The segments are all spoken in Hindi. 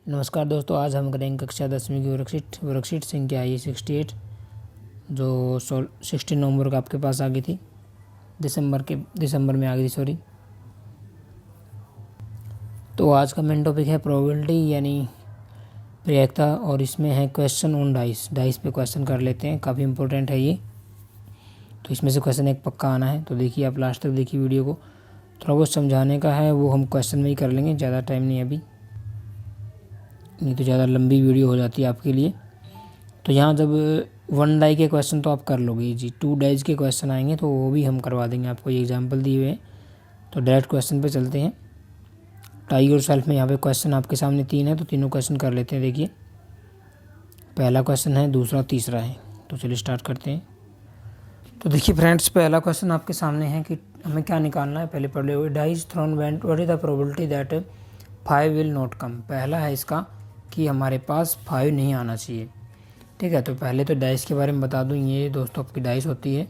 नमस्कार दोस्तों, आज हम करेंगे कक्षा 10वीं की वर्कशीट संख्या आई 68 जो 16 नवंबर को आपके पास आ गई थी। दिसंबर में आ गई थी, सॉरी। तो आज का मेन टॉपिक है प्रोबेबिलिटी यानी प्रायिकता, और इसमें है क्वेश्चन ऑन डाइस पे क्वेश्चन कर लेते हैं। काफ़ी इंपॉर्टेंट है ये, तो इसमें से क्वेश्चन एक पक्का आना है। तो देखिए, आप लास्ट तक देखिए वीडियो को। थोड़ा बहुत समझाने का है, वो हम क्वेश्चन में ही कर लेंगे, ज़्यादा टाइम नहीं अभी, नहीं तो ज़्यादा लंबी वीडियो हो जाती है आपके लिए। तो यहाँ जब 1 डाई के क्वेश्चन तो आप कर लोगे जी, 2 डाइज के क्वेश्चन आएंगे तो वो भी हम करवा देंगे आपको, ये एग्जांपल दिए हुए हैं। तो डायरेक्ट क्वेश्चन पे चलते हैं। टाई और सेल्फ में यहाँ पे क्वेश्चन आपके सामने 3 है, तो तीनों क्वेश्चन कर लेते हैं। देखिए, पहला क्वेश्चन है, दूसरा, तीसरा है। तो चलिए स्टार्ट करते हैं। तो देखिए फ्रेंड्स, पहला क्वेश्चन आपके सामने है कि हमें क्या निकालना है। पहले पढ़ ले, dies thrown went, what is the probability that 5 will not come. पहला है इसका कि हमारे पास 5 नहीं आना चाहिए। ठीक है, तो पहले तो डाइस के बारे में बता दूं। ये दोस्तों आपकी डाइस होती है,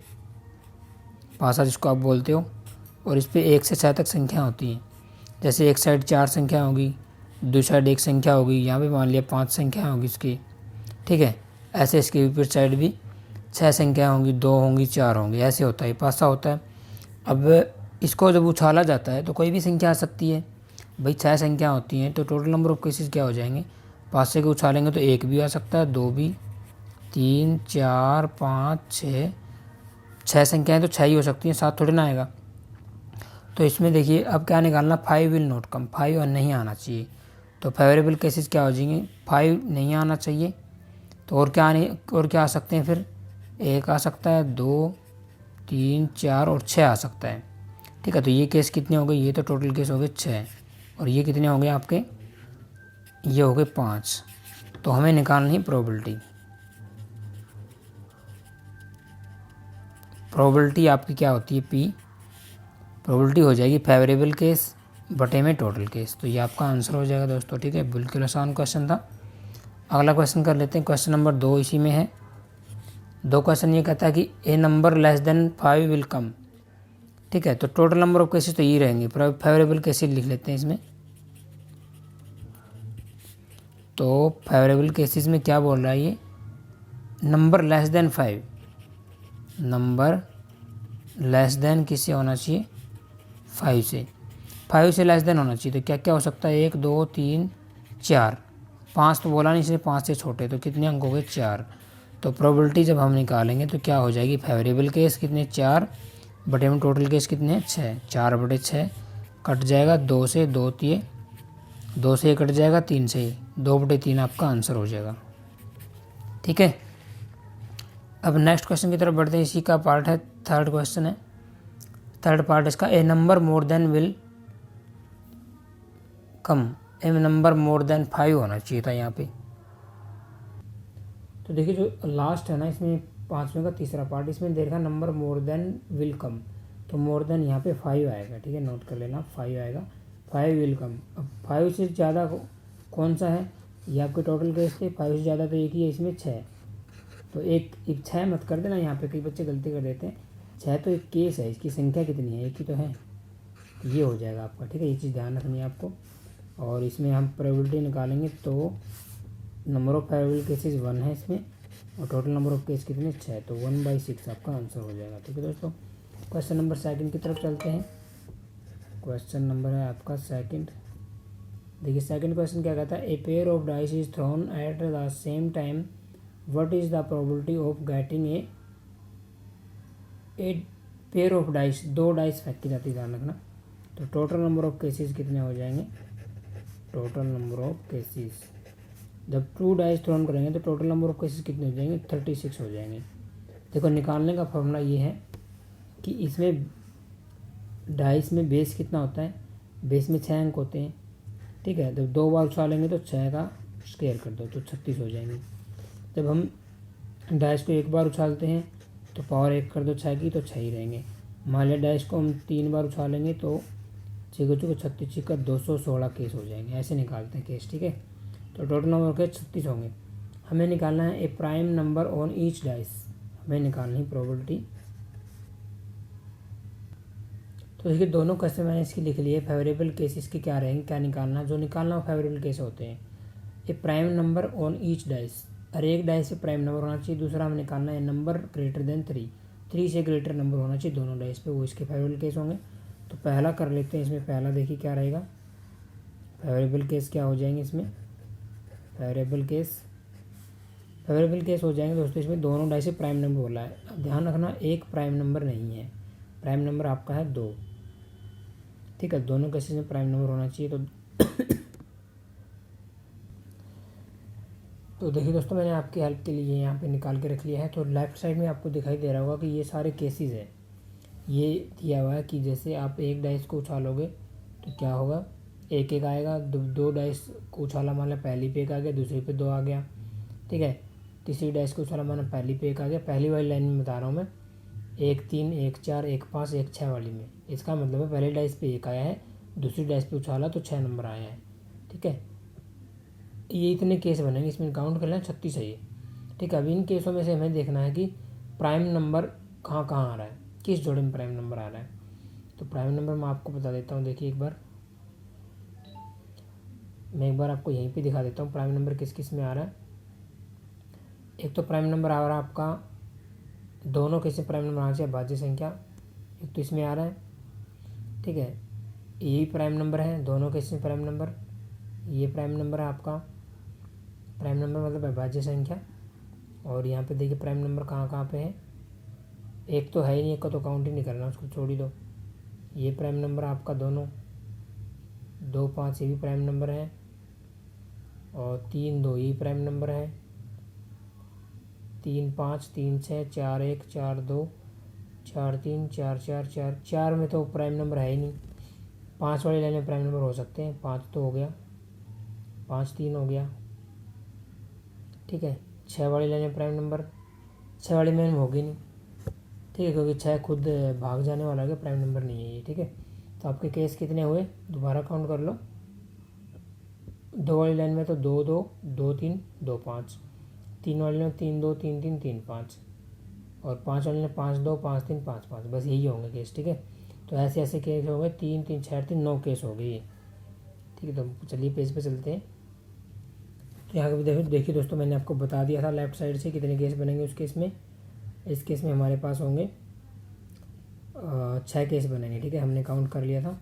पासा जिसको आप बोलते हो, और इस पर 1 से 6 तक संख्या होती हैं। जैसे एक साइड 4 संख्या होगी, दूसरी साइड 1 संख्या होगी, यहाँ पे मान लिया 5 संख्या होगी इसकी। ठीक है, ऐसे इसके विपरीत साइड भी 6 संख्या होंगी, 2 होंगी, 4 होंगी, ऐसे होता है, पासा होता है। अब इसको जब उछाला जाता है तो कोई भी संख्या आ सकती है। भाई 6 संख्या होती हैं, तो टोटल नंबर ऑफ केसेस क्या हो जाएंगे। पासे को उछालेंगे तो 1 भी आ सकता है, 2 भी, 3, 4, 5, 6 संख्याएँ तो 6 ही हो सकती हैं, 7 थोड़ी ना आएगा। तो इसमें देखिए अब क्या निकालना, 5 विल नॉट कम, 5 और नहीं आना चाहिए। तो फेवरेबल केसेस क्या हो जाएंगे, 5 नहीं आना चाहिए। तो और क्या आ सकते हैं फिर, 1 आ सकता है, 2, 3, 4 और 6 आ सकता है। ठीक है, तो ये केस कितने हो गए, ये तो टोटल केस हो गए 6, और ये कितने हो गए आपके, ये हो गए 5। तो हमें निकालनी है प्रोबेबिलिटी। प्रोबेबिलिटी आपकी क्या होती है, पी। प्रोबेबिलिटी हो जाएगी फेवरेबल केस बटे में टोटल केस। तो ये आपका आंसर हो जाएगा दोस्तों। ठीक है, बिल्कुल आसान क्वेश्चन था। अगला क्वेश्चन कर लेते हैं, क्वेश्चन नंबर 2 इसी में है। 2 क्वेश्चन ये कहता है कि a number less than 5 will come. ठीक है, तो टोटल नंबर ऑफ केसेस तो ये रहेंगे, फेवरेबल केसेस लिख लेते हैं इसमें। तो फेवरेबल केसेस में क्या बोल रहा है ये, number less than 5, number less then किससे होना चाहिए, 5 से। 5 से लेस देन होना चाहिए। तो क्या क्या हो सकता है, 1, 2, 3, 4, 5 तो बोला नहीं, इसलिए 5 से छोटे, तो कितने अंक हो गए, 4। तो प्रोबेबिलिटी जब हम निकालेंगे तो क्या हो जाएगी, फेवरेबल केस कितने, 4 बटे में टोटल केस कितने, 6। 4 बटे 6 कट जाएगा, 2 से 2 दिए, 2 से कट जाएगा, 3 से 2 बटे 3 आपका आंसर हो जाएगा। ठीक है, अब नेक्स्ट क्वेश्चन की तरफ बढ़ते हैं। इसी का पार्ट है, थर्ड क्वेश्चन है, थर्ड पार्ट इसका, a number more than will come. A number more than 5 होना चाहिए था यहाँ पे। तो देखिए जो लास्ट है ना, इसमें 5वें का तीसरा पार्ट, इसमें देखा नंबर मोर देन विल कम, तो मोर देन यहाँ पे 5 आएगा। ठीक है, नोट कर लेना, 5 आएगा, 5 विल कम। अब 5 से ज़्यादा कौन सा है, ये आपके टोटल केस थे। 5 से ज़्यादा तो एक ही है, इसमें 6। तो एक 6 मत कर देना, यहाँ पे कई बच्चे गलती कर देते हैं। 6 तो एक केस है, इसकी संख्या कितनी है, एक ही तो है, ये हो जाएगा आपका। ठीक है, ये चीज़ ध्यान रखनी है आपको। और इसमें हम प्रोबेबिलिटी निकालेंगे तो नंबर ऑफ फेवरेबल केसेस 1 है इसमें, और टोटल नंबर ऑफ केस कितने, 6। तो 1/6 आपका आंसर हो जाएगा। ठीक है दोस्तों, क्वेश्चन नंबर सेकंड की तरफ चलते हैं। क्वेश्चन नंबर है आपका सेकंड। देखिए सेकंड क्वेश्चन क्या कहता है, a pair of dice is throne at the same time, what is the probability of getting a pair of dice. 2 dice फेंकी जाती है, ध्यान रखना। तो टोटल नंबर ऑफ केसेस कितने हो जाएंगे, टोटल नंबर ऑफ केसेस, जब 2 डाइस थ्रोन करेंगे तो टोटल नंबर ऑफ केसेस कितने हो जाएंगे, 36 हो जाएंगे। देखो निकालने का फॉर्मूला ये है कि इसमें डाइस में बेस कितना होता है, बेस में 6 अंक होते हैं। ठीक है, जब 2 बार उछालेंगे तो 6 का स्क्वायर कर दो तो 36 हो जाएंगे। जब हम डाइस को 1 बार उछालते हैं तो पावर 1 कर दो 6 की, तो 6 ही रहेंगे। मान लिया डाइस को हम 3 बार उछालेंगे तो 6 को 36 का 216 केस हो जाएंगे। ऐसे निकालते हैं केस। ठीक है, तो टोटल नंबर के 36 होंगे। हमें निकालना है a prime number on each dice, हमें निकालनी है प्रोबेबिलिटी। तो देखिए दोनों क्वेश्चन मैंने इसकी लिख लिए। फेवरेबल केस इसके क्या रहेंगे, क्या निकालना, जो निकालना वो फेवरेबल केस होते हैं। A prime number on each dice, हर एक डाइस पे प्राइम नंबर होना चाहिए। दूसरा हमें निकालना है नंबर ग्रेटर देन 3, 3 से ग्रेटर नंबर होना चाहिए दोनों डाइस पे, वो इसके फेवरेबल केस होंगे। तो पहला कर लेते हैं, इसमें पहला देखिए क्या रहेगा, फेवरेबल केस क्या हो जाएंगे इसमें, फेवरेबल केस हो जाएंगे दोस्तों। इसमें दोनों डाइस से प्राइम नंबर बोला है। अब ध्यान रखना एक प्राइम नंबर नहीं है, प्राइम नंबर आपका है 2, ठीक है। दोनों केसेस में प्राइम नंबर होना चाहिए। तो देखिए दोस्तों, मैंने आपकी हेल्प के लिए यहाँ पे निकाल के रख लिया है। तो लेफ्ट साइड में आपको दिखाई दे रहा होगा कि ये सारे केसेस हैं। ये दिया हुआ है कि जैसे आप एक डाइस को उछालोगे तो क्या होगा, एक एक आएगा। दो डाइस को उछाला माना पहली पे एक आ गया, दूसरी पे 2 आ गया, ठीक है। तीसरी डाइस को उछाला माना पहली पे 1 आ गया। पहली वाली लाइन में बता रहा हूँ मैं, 1 3 1 4 1 5 1 6 वाली में। इसका मतलब है पहले डाइस पे 1 आया है, दूसरी डाइस पे उछाला तो 6 नंबर आया है, ठीक है। ये इतने केस बनेंगे, इसमें काउंट कर लें 36 है ये, ठीक है। अब इन केसों में से हमें देखना है कि प्राइम नंबर कहाँ कहाँ आ रहा है, किस जोड़े में प्राइम नंबर आ रहा है। तो प्राइम नंबर मैं आपको बता देता हूँ। देखिए मैं एक बार आपको यहीं पे दिखा देता हूँ प्राइम नंबर किस किस में आ रहा है। एक तो प्राइम नंबर आ रहा है आपका, दोनों केस में प्राइम नंबर आना चाहिए भाज्य संख्या, एक तो इसमें आ रहा है, ठीक है। यही प्राइम नंबर है, दोनों केस में प्राइम नंबर, ये प्राइम नंबर है आपका। प्राइम नंबर मतलब अभाज्य संख्या। और यहाँ पे देखिए प्राइम नंबर कहाँ कहाँ पे है, एक तो है ही नहीं, एक का तो काउंट ही नहीं करना, उसको छोड़ ही दो। ये प्राइम नंबर आपका दोनों, 2 5 ये भी प्राइम नंबर है, और 3 2 ये प्राइम नंबर है, 3 5 3 6 4 1 4 2 4 3 4 4 4 4 में तो प्राइम नंबर है ही नहीं। 5 वाली लाइन में प्राइम नंबर हो सकते हैं, 5 तो हो गया, 5 3 हो गया, ठीक है। 6 वाली लाइन में प्राइम नंबर, 6 वाली लाइन में होगी नहीं, ठीक है, क्योंकि 6 खुद भाग जाने वाला है, प्राइम नंबर नहीं है ये, ठीक है। तो आपके केस कितने हुए, दोबारा काउंट कर लो। 2 वाली लाइन में तो 2 2 2 3 2 5, 3 वाली में 3 2 3 3 3 5, और 5 वाली में 5 2 5 3 5 5, बस यही होंगे केस, ठीक है। तो ऐसे ऐसे केस हो गए, 3 3 6 3 9 केस हो गए ये, ठीक है। तो चलिए पेज पे चलते हैं। तो यहाँ पे देखिए दोस्तों, मैंने आपको बता दिया था लेफ्ट साइड से कितने केस बनेंगे उस केस में। इस केस में हमारे पास होंगे 6 केस बनेंगे, ठीक है, हमने काउंट कर लिया था।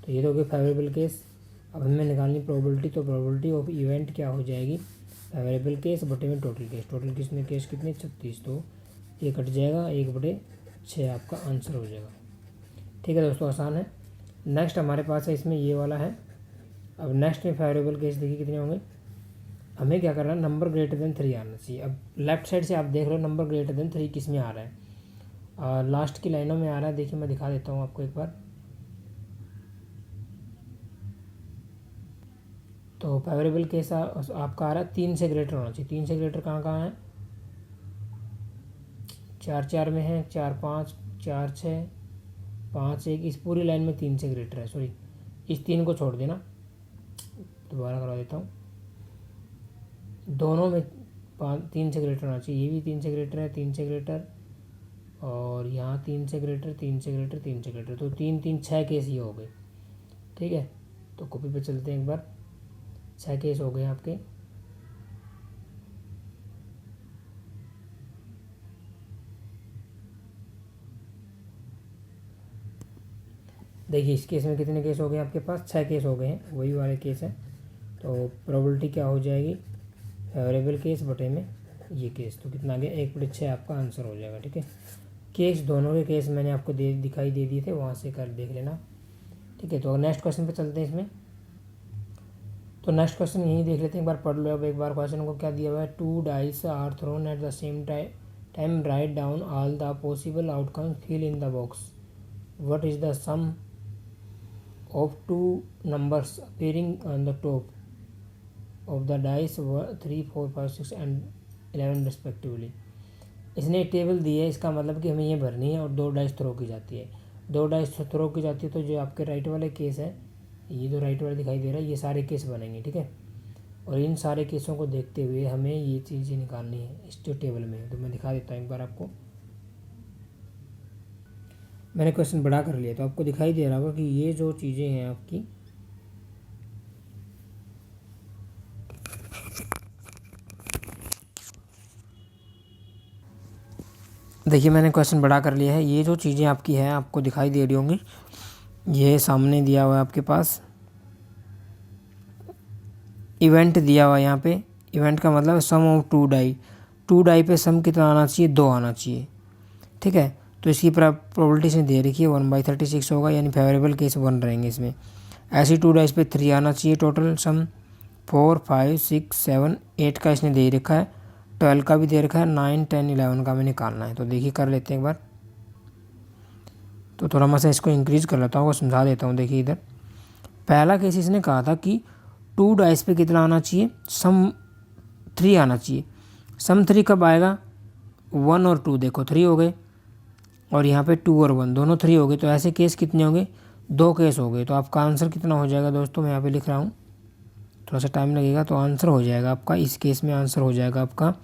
तो ये तो हो गए फेवरेबल केस। अब हमें निकालनी प्रोबेबिलिटी, तो प्रोबेबिलिटी ऑफ इवेंट क्या हो जाएगी, फेवरेबल केस बटे में टोटल केस। टोटल केस में केस कितने 36, तो ये कट जाएगा, 1/6 आपका आंसर हो जाएगा, ठीक है दोस्तों, आसान है। नेक्स्ट हमारे पास है इसमें ये वाला है। अब नेक्स्ट में फेवरेबल केस देखिए कितने होंगे। हमें क्या करना है, नंबर ग्रेटर देन 3 आना चाहिए। अब लेफ्ट साइड से आप देख रहे हो नंबर ग्रेटर देन 3 किस में आ रहा है, लास्ट की लाइनों में आ रहा है। देखिए मैं दिखा देता हूँ आपको एक बार। तो फेवरेबल केस आपका आ रहा है 3 से ग्रेटर होना चाहिए। 3 से ग्रेटर कहाँ कहाँ है, 4 4 में है, 4 5 4 6 5 1, इस पूरी लाइन में 3 से ग्रेटर है। सॉरी, इस 3 को छोड़ देना, दोबारा करवा देता हूँ। दोनों में 3 से ग्रेटर होना चाहिए। ये भी 3 से ग्रेटर है, 3 से ग्रेटर, और यहाँ 3 से ग्रेटर 3 से ग्रेटर 3 से ग्रेटर, तो 3 3 6 केस ये हो गए, ठीक है। तो कॉपी पे चलते हैं एक बार, 6 केस हो गए आपके। देखिए इस केस में कितने केस हो गए आपके पास, 6 केस हो गए हैं, वही वाले केस हैं। तो प्रोबेबिलिटी क्या हो जाएगी, फेवरेबल केस बटे में ये केस, तो कितना आ गया 1/6 आपका आंसर हो जाएगा, ठीक है। केस दोनों के केस मैंने आपको दिखाई दे दिए थे, वहाँ से कर देख लेना, ठीक है। तो नेक्स्ट क्वेश्चन पे चलते हैं इसमें। तो नेक्स्ट क्वेश्चन यही देख लेते हैं, एक बार पढ़ लो अब एक बार क्वेश्चन को। क्या दिया हुआ है, 2 dice are thrown at the same time, write down all the possible outcome, fill in the box, what is the sum of 2 numbers appearing on the top of the dice were 3 4 5 6 and 11 respectively। इसने एक टेबल दी है, इसका मतलब कि हमें ये भरनी है, और 2 डाइस थ्रो की जाती है। 2 डाइस थ्रो की जाती है, तो जो आपके राइट वाले केस है, ये जो राइट वाला दिखाई दे रहा है, ये सारे केस बनेंगे, ठीक है। और इन सारे केसों को देखते हुए हमें ये चीज़ें निकालनी है इस जो टेबल में। तो मैं दिखा देता हूँ एक बार आपको। मैंने क्वेश्चन बड़ा कर लिया, तो आपको दिखाई दे रहा होगा कि ये जो चीज़ें हैं आपकी, देखिए मैंने क्वेश्चन बड़ा कर लिया है। ये जो चीज़ें आपकी हैं आपको दिखाई दे रही होंगी, ये सामने दिया हुआ है आपके पास, इवेंट दिया हुआ है यहाँ पे। इवेंट का मतलब सम ऑफ 2 डाई पे सम कितना आना चाहिए, 2 आना चाहिए। ठीक है, तो इसकी प्रोबेबिलिटी से दे रखी है 1/36 होगा, यानी फेवरेबल केस 1 रहेंगे इसमें। ऐसी 2 डाइस पे 3 आना चाहिए टोटल सम, 4 5 6 7 8 का इसने दे रखा है, 12 का भी दे रखा है, 9 10 11 का हमें निकालना है। तो देखिए कर लेते हैं एक बार। तो थोड़ा मैं इसको इंक्रीज कर लेता हूँ, समझा देता हूँ। देखिए इधर पहला केस इसने कहा था कि 2 डाइस पे कितना आना चाहिए, सम 3 आना चाहिए। सम 3 कब आएगा, 1 और 2, देखो 3 हो गए, और यहाँ पे 2 और 1 दोनों 3 हो गए। तो ऐसे केस कितने होंगे, 2 केस हो गए। तो आपका आंसर कितना हो जाएगा दोस्तों, मैं यहाँ पे लिख रहा हूँ, थोड़ा सा टाइम लगेगा। तो आंसर हो जाएगा आपका, इस केस में आंसर हो जाएगा आपका,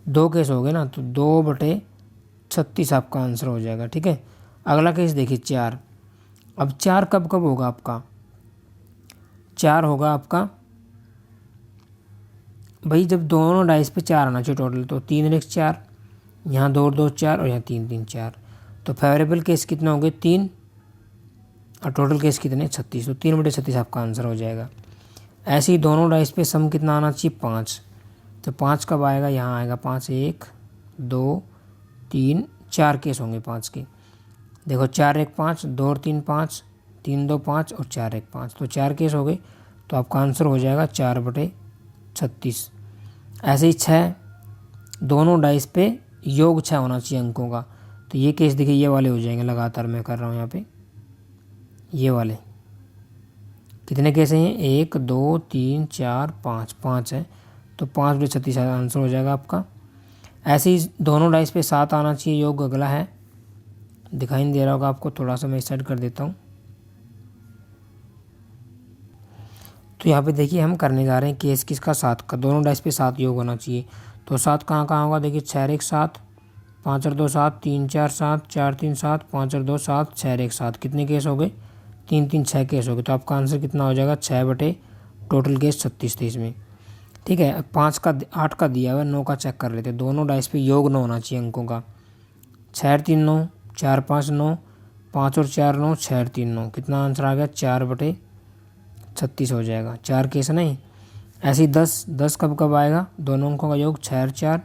2 केस हो गए ना, तो 2/36 आपका आंसर हो जाएगा। ठीक है, अगला केस देखिए 4। अब 4 कब कब होगा आपका, 4 होगा आपका भाई जब दोनों डाइस पे 4 आना चाहिए टोटल। तो 3 1 4, यहाँ 2 2 4 और यहाँ 3 3 4। तो फेवरेबल केस कितने होंगे, 3, और टोटल केस कितने, 36। तो 3/36 आपका आंसर हो जाएगा। ऐसे ही दोनों डाइस पे सम कितना आना चाहिए, 5। तो 5 कब आएगा, यहाँ आएगा 5, 1 2 3 4 केस होंगे 5 के। देखो 4 1 5, 2 और 3 5, 3 2 5 और 4 1 5, तो 4 केस हो गए। तो आपका आंसर हो जाएगा 4/36। ऐसे ही 6, दोनों डाइस पे योग 6 होना चाहिए अंकों का। तो ये केस देखिए, ये वाले हो जाएंगे, लगातार मैं कर रहा हूँ यहाँ पे, ये वाले कितने केस हैं, 1 2 3 4 5, 5 है। तो 5/36 आंसर हो जाएगा आपका। ऐसे ही दोनों डाइस पे 7 आना चाहिए योग, अगला है, दिखाई नहीं दे रहा होगा आपको, थोड़ा सा मैं साइड कर देता हूँ। तो यहाँ पे देखिए हम करने जा रहे हैं केस किसका, 7 का। दोनों डाइस पे 7 योग होना चाहिए। तो 7 कहाँ कहाँ होगा, देखिए 6 1 7, 5 और 2 7, 3 4 7, 4 3 7, 5 और 2 7, 6 1 7, कितने केस हो गए, 3 3 6 केस हो गए। तो आपका आंसर कितना हो जाएगा, 6 टोटल केस 36 थे इसमें। ठीक है, अब 5 का 8 का दिया हुआ, 9 का चेक कर लेते हैं। दोनों डाइस पे योग 9 होना चाहिए अंकों का। 6 3 9, 4 5 9, 5 और 4 9, 6 3 9, कितना आंसर आ गया, 4/36 हो जाएगा। 4 केस नहीं। ऐसे ही 10 कब कब आएगा, दोनों अंकों का योग, 6 और 4,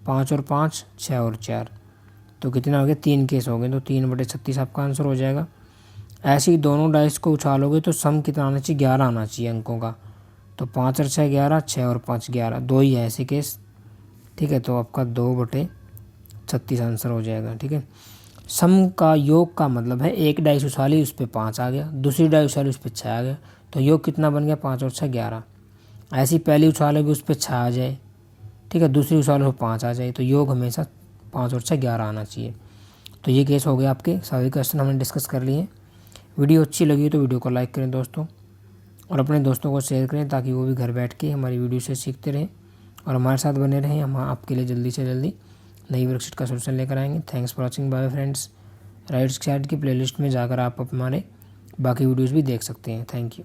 5 और 5, 6 और 4, तो कितना हो गया, 3 केस हो गए। तो 3/36 आपका आंसर हो जाएगा। ऐसे ही दोनों डाइस को उछालोगे तो सम कितना आना चाहिए, 11 आना चाहिए अंकों का। तो 5 और 6 11, 6 और 5 11, 2 ही है ऐसे केस। ठीक है, तो आपका 2/36 आंसर हो जाएगा। ठीक है, सम का योग का मतलब है एक डाइस उछाली उस पर 5 आ गया, दूसरी डाइस उछाली उस पर 6 आ गया, तो योग कितना बन गया, 5 और 6 11। ऐसी पहली उछालोगे उस पर 6 आ जाए, ठीक है, दूसरी उछालोगे 5 आ जाए, तो योग हमेशा 5 और 6 11 आना चाहिए। तो ये केस हो गया आपके, सभी क्वेश्चन हमने डिस्कस कर लिए। वीडियो अच्छी लगी तो वीडियो को लाइक करें दोस्तों, और अपने दोस्तों को शेयर करें ताकि वो भी घर बैठ के हमारी वीडियो से सीखते रहें और हमारे साथ बने रहें। हम आपके लिए जल्दी से जल्दी नई वर्कशीट का सोल्यूशन लेकर आएंगे। Thanks for watching, bye friends. Right side की प्लेलिस्ट में जाकर आप हमारे बाकी वीडियोज़ भी देख सकते हैं। Thank you.